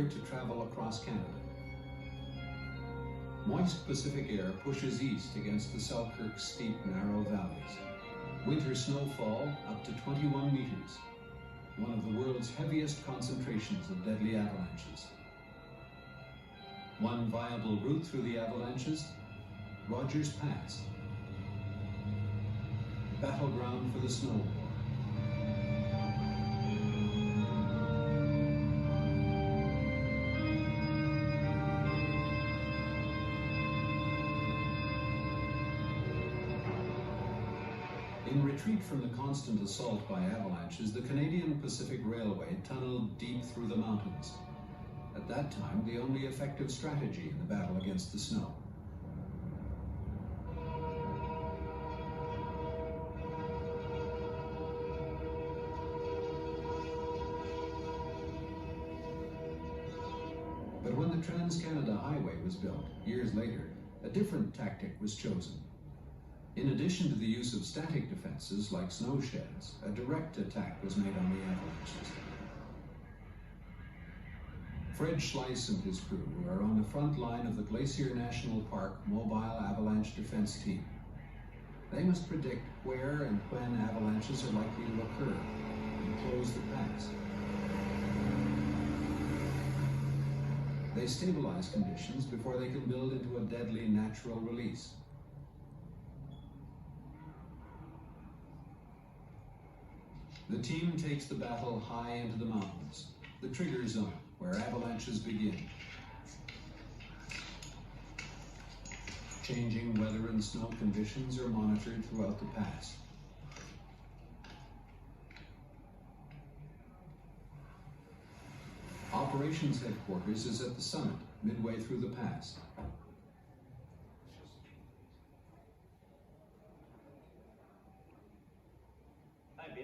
prepared to travel across Canada. Moist Pacific air pushes east against the Selkirk's steep, narrow valleys. Winter snowfall up to 21 meters, one of the world's heaviest concentrations of deadly avalanches. One viable route through the avalanches, Rogers Pass, battleground for the snow war. In retreat from the constant assault by avalanches, the Canadian Pacific Railway tunneled deep through the mountains. At that time, the only effective strategy in the battle against the snow. But when the Trans-Canada Highway was built, years later, a different tactic was chosen. In addition to the use of static defenses like snow sheds, a direct attack was made on the avalanches. Fred Schleiss and his crew are on the front line of the Glacier National Park Mobile Avalanche Defense Team. They must predict where and when avalanches are likely to occur and close the pass. They stabilize conditions before they can build into a deadly natural release. The team takes the battle high into the mountains, the trigger zone, where avalanches begin. Changing weather and snow conditions are monitored throughout the pass. Operations headquarters is at the summit, midway through the pass.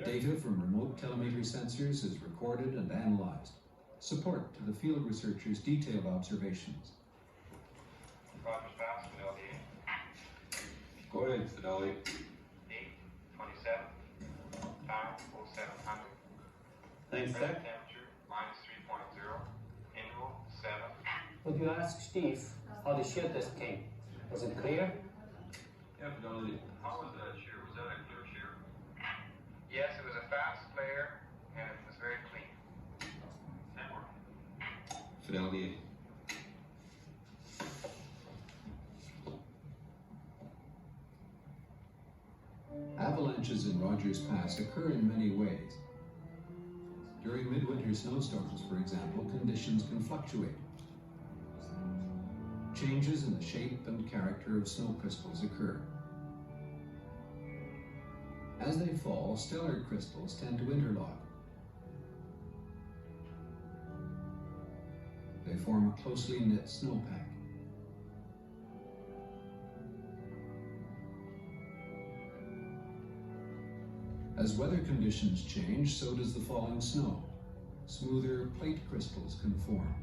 Data from remote telemetry sensors is recorded and analyzed. Support to the field researchers' detailed observations. Rogers Pass, Fidelity. Go ahead, Fidelity. 8:27. Time 0700. Thanks, sir. Temperature -3.0. Interval 7. Would you ask Steve how the shear test came? Was it clear? Yeah, Fidelity. How was that shear? Was that a clear shear? Yes, it was a fast flare and it was very clean. Network. Fidelity. Avalanches in Rogers Pass occur in many ways. During midwinter snowstorms, for example, conditions can fluctuate. Changes in the shape and character of snow crystals occur. As they fall, stellar crystals tend to interlock. They form a closely knit snowpack. As weather conditions change, so does the falling snow. Smoother plate crystals can form.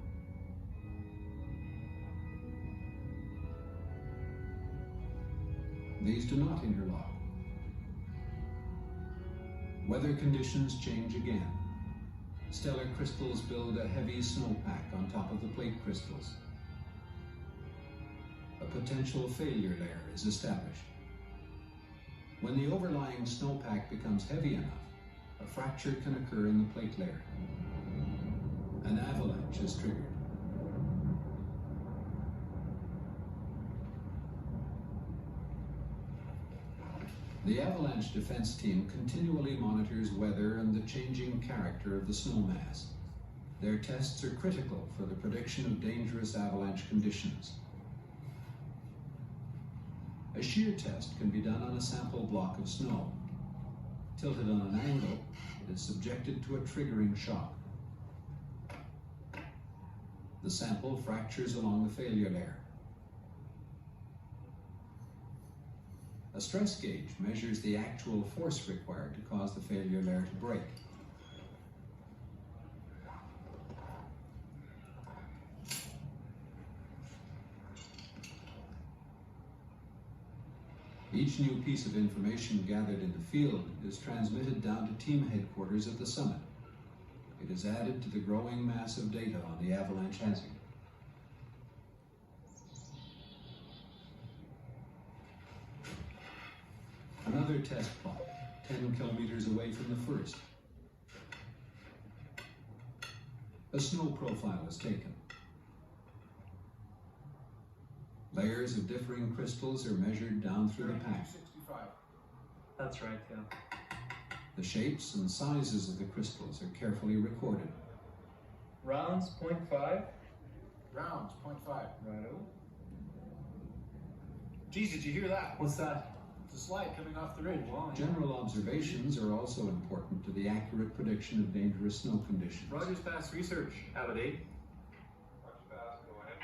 These do not interlock. Weather conditions change again. Stellar crystals build a heavy snowpack on top of the plate crystals. A potential failure layer is established. When the overlying snowpack becomes heavy enough, a fracture can occur in the plate layer. An avalanche is triggered. The avalanche defense team continually monitors weather and the changing character of the snow mass. Their tests are critical for the prediction of dangerous avalanche conditions. A shear test can be done on a sample block of snow. Tilted on an angle, it is subjected to a triggering shock. The sample fractures along the failure layer. A stress gauge measures the actual force required to cause the failure layer to break. Each new piece of information gathered in the field is transmitted down to team headquarters at the summit. It is added to the growing mass of data on the avalanche hazard. Another test plot, 10 kilometers away from the first. A snow profile is taken. Layers of differing crystals are measured down through the pack. That's right, yeah. The shapes and sizes of the crystals are carefully recorded. Rounds, 0.5. Rounds, 0.5. Righto. Geez, did you hear that? What's that? It's a slide coming off the ridge. Wow. General observations are also important to the accurate prediction of dangerous snow conditions. Rogers Pass research. Aberdeen. Roger, fast, go ahead.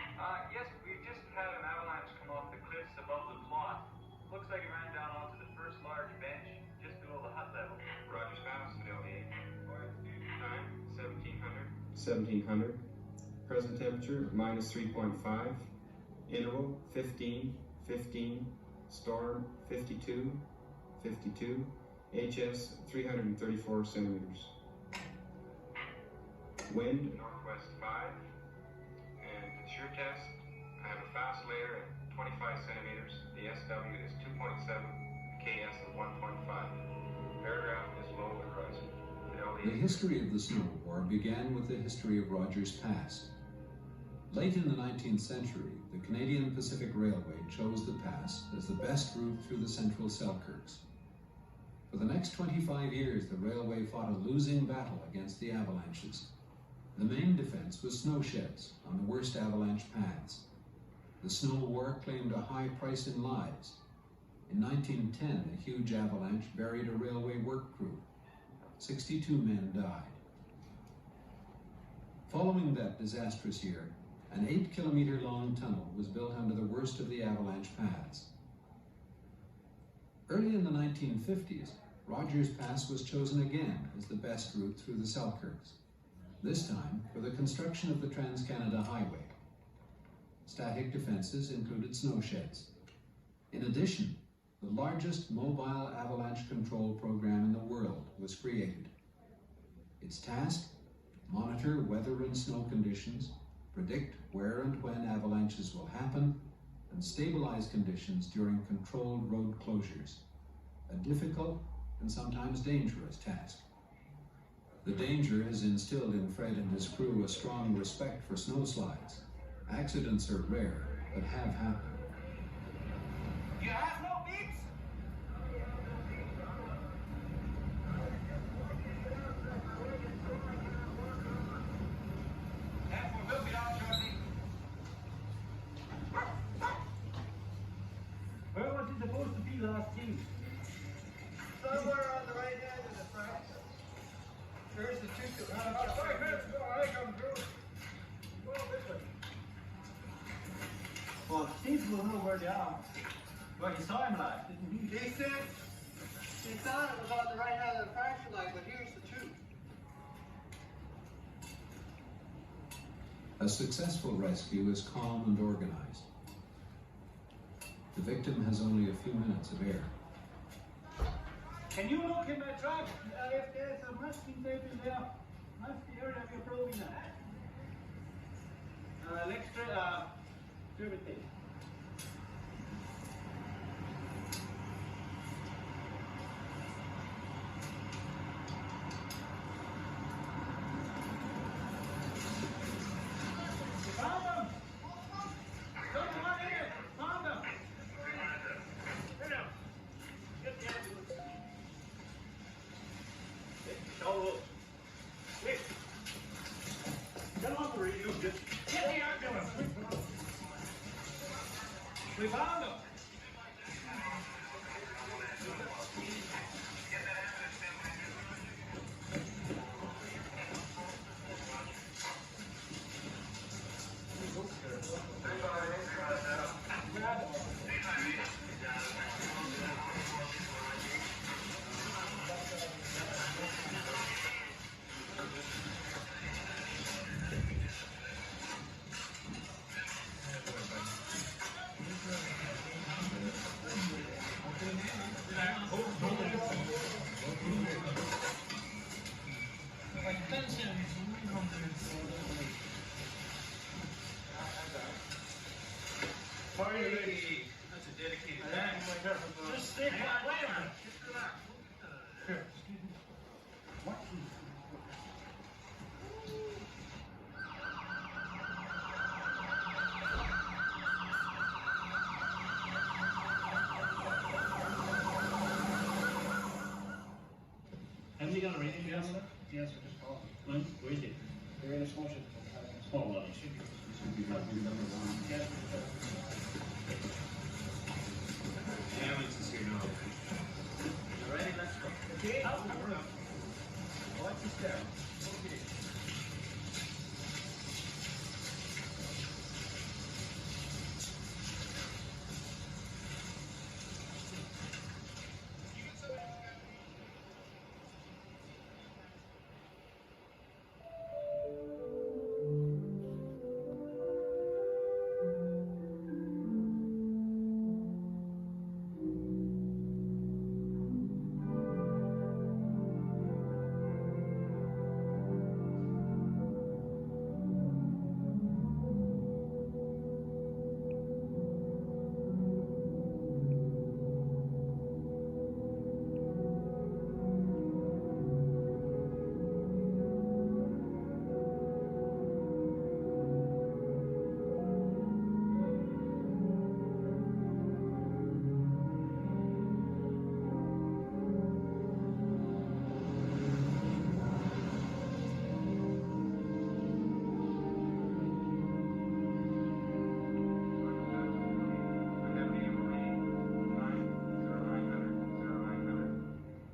Yes, we've just had an avalanche come off the cliffs above the plot. Looks like it ran down onto the first large bench just below the hut level. Roger, fast, fidelity 8. Time, 1700. 1700. Present temperature minus 3.5. Interval 15, 15. Storm 52, 52. HS 334 centimeters. Wind Northwest 5. And the shear test, I have a fast layer at 25 centimeters. The SW is 2.7, KS is 1.5. Paragraph is low and rising. Fidelity The history of the snow war began with the history of Rogers Pass. Late in the 19th century, the Canadian Pacific Railway chose the pass as the best route through the central Selkirks. For the next 25 years, the railway fought a losing battle against the avalanches. The main defense was snow sheds on the worst avalanche paths. The snow war claimed a high price in lives. In 1910, a huge avalanche buried a railway work crew. 62 men died. Following that disastrous year, an 8-kilometer-long tunnel was built under the worst of the avalanche paths. Early in the 1950s, Rogers Pass was chosen again as the best route through the Selkirks, this time for the construction of the Trans-Canada Highway. Static defenses included snow sheds. In addition, the largest mobile avalanche control program in the world was created. Its task? Monitor weather and snow conditions, predict where and when avalanches will happen, and stabilize conditions during controlled road closures. A difficult and sometimes dangerous task. The danger has instilled in Fred and his crew a strong respect for snowslides. Accidents are rare, but have happened. You have no beeps? We'll be down shortly. Where was it supposed to be last June? Somewhere on the right hand of the front. There's the two. Sorry, I come through. Well, this way. Well, Steve will know where they are. Well, he saw him last, didn't he? He said he thought it was on the right hand of the fracture line, but here's the two. A successful rescue is calm and organized. The victim has only a few minutes of air. Can you look in my truck? If there's a masking tape in there, that's the area we're probing at. Extra, driven tape. Found them! Come on in! Found them! Here now. Get the ambulance. Show. Quick. Come on, Marie, you just get the ambulance. We found them. Hey, that's a dedicated man. Just stay quiet. Wait a minute. Just relax. Here, excuse me. What? Haven't you got a rating down there? Yes, I just called. When? Where is it? They're in a motion. Oh, well, it Should be. Yes, The ambulance is here now. All right, let's go. Okay. Watch your step. Okay.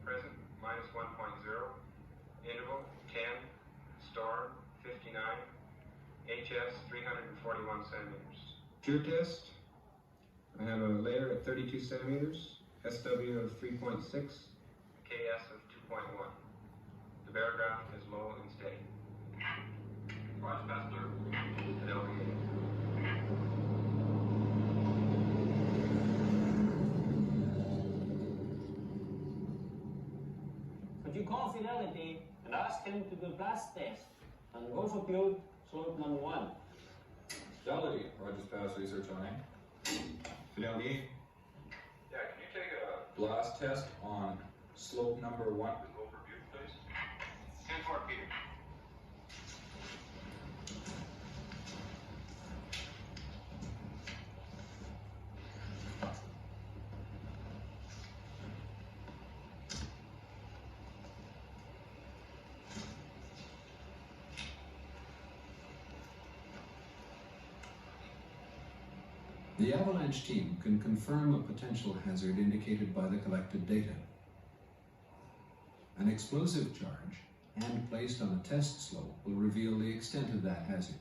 present minus 1.0, interval 10, storm 59, HS 341 centimeters. Pure test, I have a layer at 32 centimeters, SW of 3.6, KS of 2.1. The barograph is low and steady. Roger, Pastor. Fidelity. Could you call Fidelity and ask him to do a blast test and go for build slope number 1? Fidelity, Rogers Pass Research on A. Fidelity. Yeah, can you take a Blast test on slope number 1. overview, please? 10-4, Peter. The avalanche team can confirm a potential hazard indicated by the collected data. An explosive charge, and placed on a test slope, will reveal the extent of that hazard.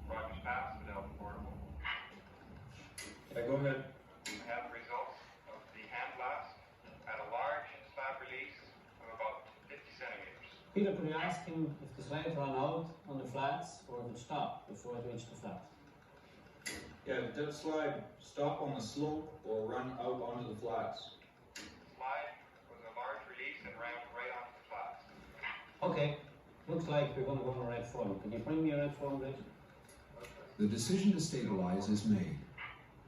Rogers Pass, Fidelity Portable. Yeah, go ahead. We have the results of the hand blast at a large slab release of about 50 centimeters. Peter, could you ask him if the slide ran out on the flats or if it stopped before it reached the flat? Yeah, did that slide stop on the slope or run out onto the flats? Slide was a large release and ran right onto the flats. Okay, looks like we're going to go on a red form. Could you bring me a red form, Rich? The decision to stabilize is made.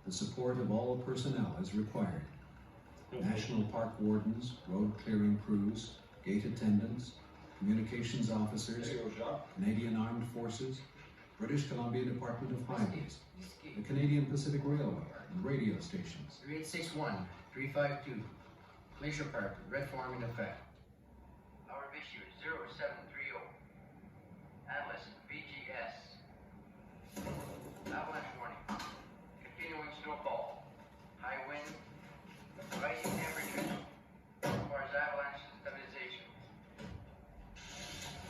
The support of all personnel is required. National Park wardens, road clearing crews, gate attendants, communications officers, There you go, Jacques. Canadian Armed Forces, British Columbia Department of Highways, the Canadian Pacific Railway, and radio stations. 3861, 352, Glacier Park, red form in effect. Hour of issue 0730. Atlas VGS. Avalanche warning. Continuing snowfall. High wind. Rising temperatures. Requires avalanche stabilization.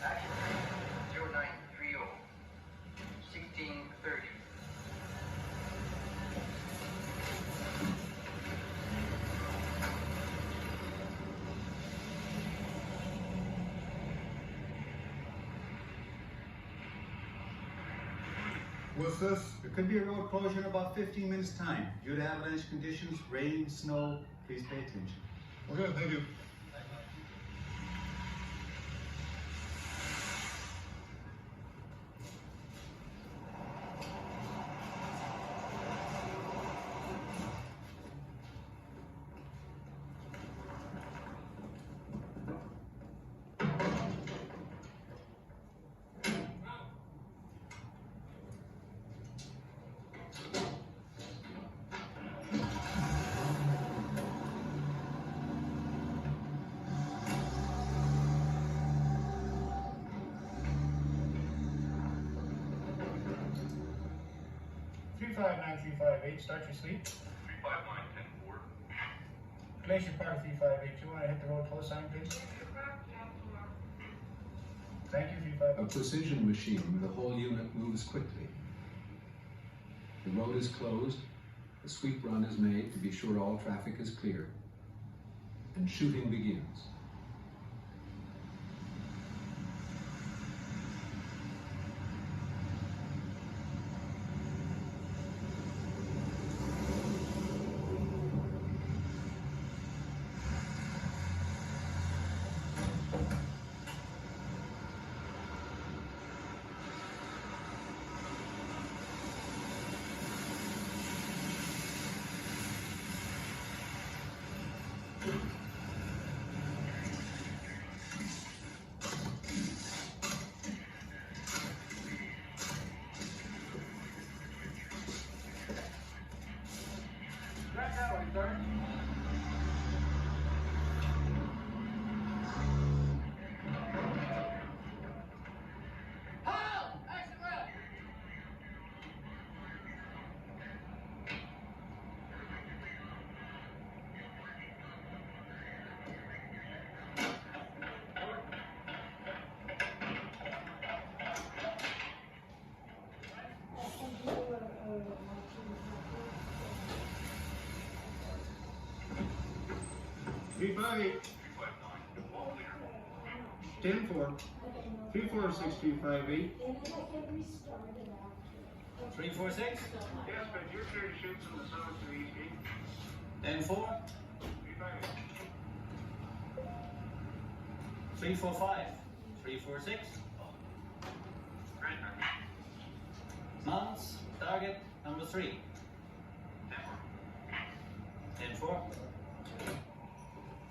Action 0930. 1630. Worthless. There could be a road closure in about 15 minutes time. Due to avalanche conditions, rain, snow, please pay attention. Okay, thank you. Start your sweep. 359-10-4. Glacier Park 3582. Want to hit the road close sign, please? Thank you, A 358. precision machine, the whole unit moves quickly. The road is closed, a sweep run is made to be sure all traffic is clear, and shooting begins. Right that way, sir. Halt! Exit left! Three five eight. 10-4. 346-358. 346. Yes, but you're clear to shoot from the south to the east gate. 10-4. 358. 345. 346. Mounts, target number 3. 10-4.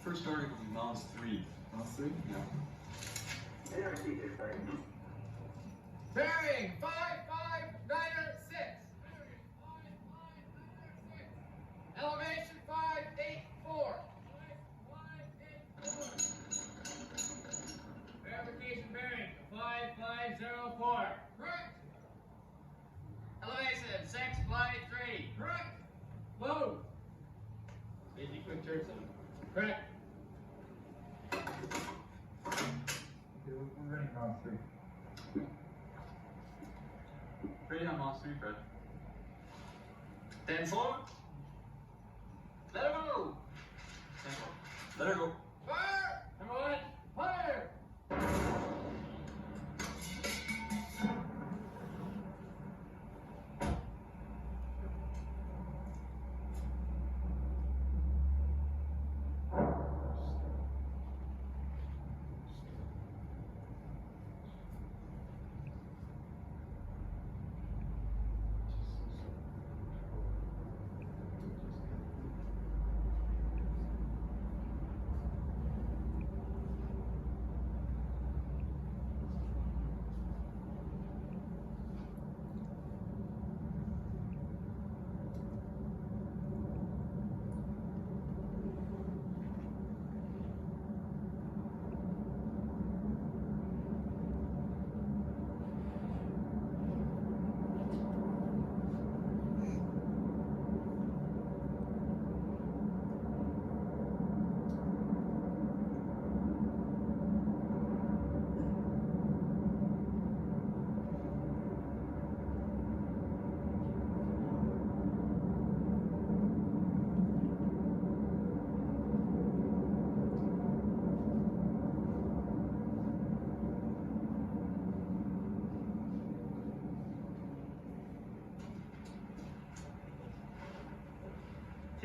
First target will be Mounts 3. Mounts 3? Yeah. Bearing 5596. Elevation 584. Verification bearing 5504. Correct. Elevation 653. Correct. Move. Easy quick turn. Correct. We're ready, Mount 3. Ready on Mounts 3, Fred. 10-4. Let her go. 10-4. Let her go. Fire! Number 1. Fire.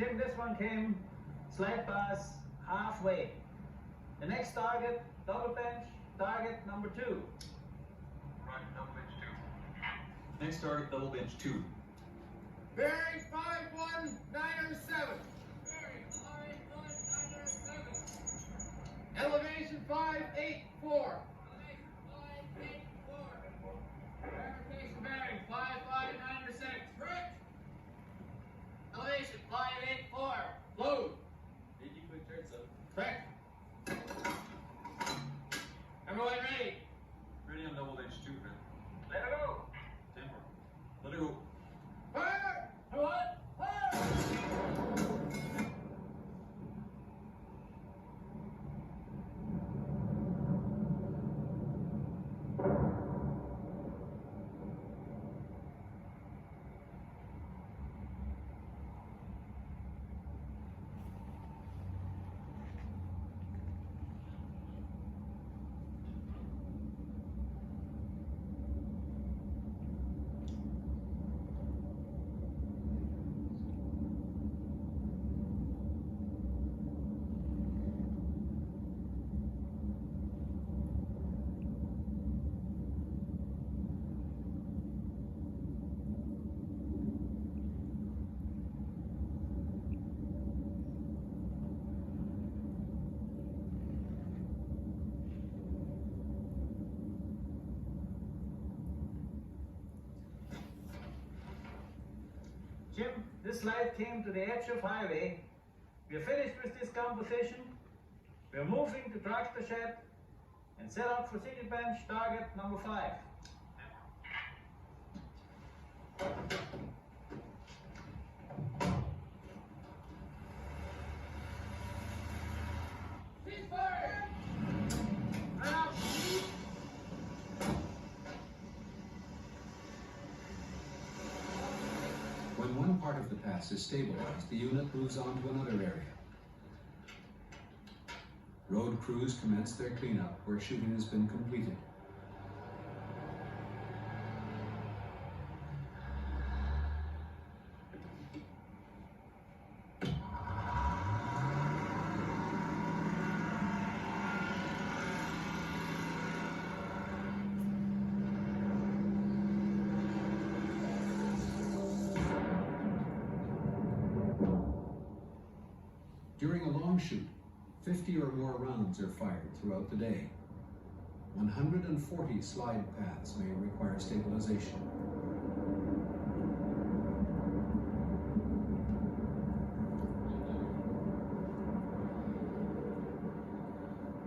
Jim, this one came slide pass halfway. The next target, double bench, target number 2. Roger, double bench 2. Next target, double bench 2. Bearing 51907. Bearing 51907. Elevation 584. Elevation 584. Verification bearing 55906. Correct. Elevation 584. Load. Correct. Everyone ready? Ready on double bench 2, man. Let her go. Temper. Let her go. Fire! Everyone, fire! Jim, this slide came to the edge of highway. We're finished with this composition. We're moving to tractor shed and set up for single bench target number 5. Ceasefire! Out! When one part of the pass is stabilized, the unit moves on to another area. Road crews commence their cleanup where shooting has been completed. During a long shoot, 50 or more rounds are fired throughout the day. 140 slide paths may require stabilization.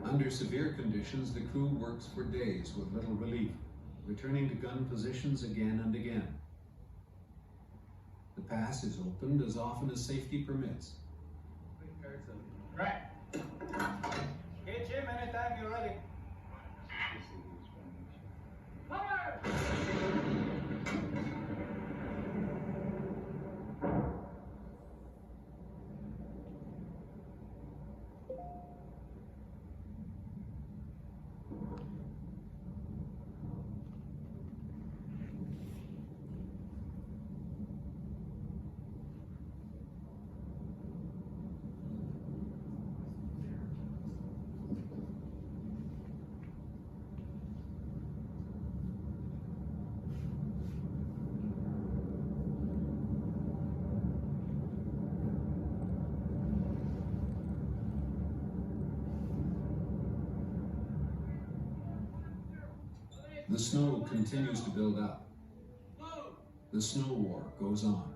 Under severe conditions, the crew works for days with little relief, returning to gun positions again and again. The pass is opened as often as safety permits. Right. Okay, Jim, anytime you're ready. Fire! The snow continues to build up. The snow war goes on.